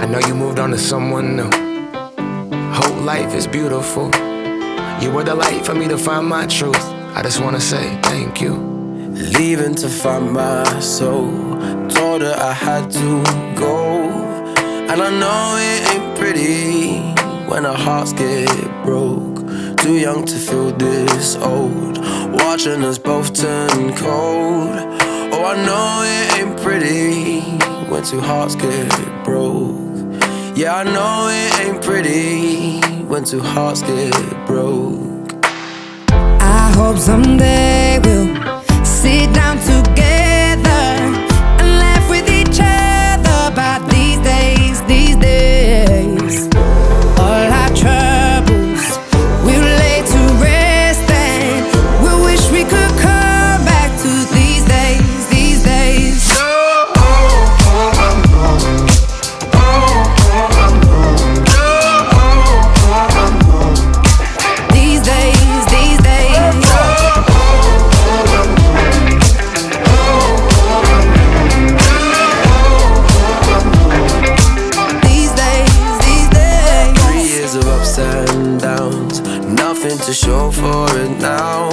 know you moved on to someone new. Whole life is beautiful. You were the light for me to find my truth. I just wanna say thank you. Leaving to find my soul. Told her I had to go. And I know it ain't pretty when our hearts get broke. Too young to feel this old, watching us both turn cold. Oh, I know it ain't pretty when two hearts get broke. Yeah, I know it ain't pretty when two hearts get broke. I hope someday we'll sit down together and laugh with each other about these days, these days. All our troubles we'll lay to rest, and we wish we could come back to these days, these days. These days, these days. These days, these days. 3 years of ups and downs, nothing to show for it now.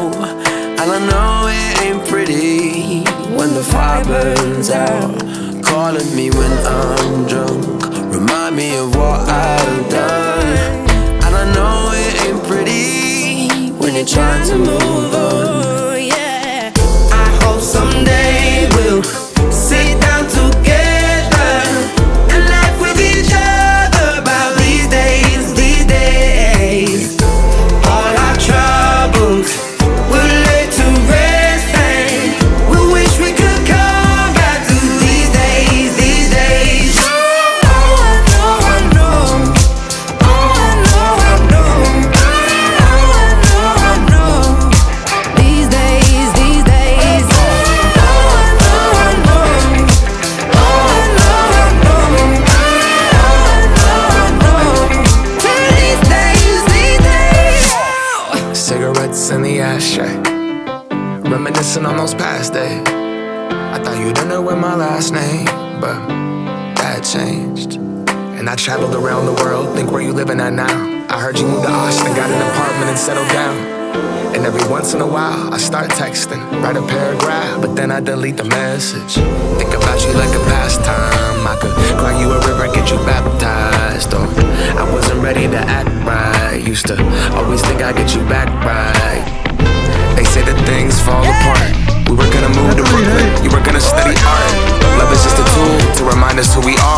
And I know it ain't pretty when the fire burns out. Calling me when I'm drunk, remind me of what I've done. And I know it ain't pretty when you're trying to move on. Oh, yeah. I hope someday we'll sit down together and laugh with each other about these days, these days. All our troubles we'll lay to rest, and we wish we could come back to these days, these days. Oh, I know, I know. Oh, I know, I know. Oh, I know, I know. These days, these days. Oh, I know, I know. Oh, I know, I know. Oh, I know, I know. These days, these days. Cigarettes in the ashtray, reminiscing on those past days. I thought you didn't know my last name, but that changed. And I traveled around the world, think where you living at now. I heard you moved to Austin, got an apartment and settled down. And every once in a while, I start texting, write a paragraph, but then I delete the message. Think about you like a pastime. I could cry you a river, get you baptized. Or I wasn't ready to act right. Used to always think I'd get you back right. They say that things fall apart. We were gonna move to Brooklyn, you were gonna study art. Love is just a tool to remind us who we are.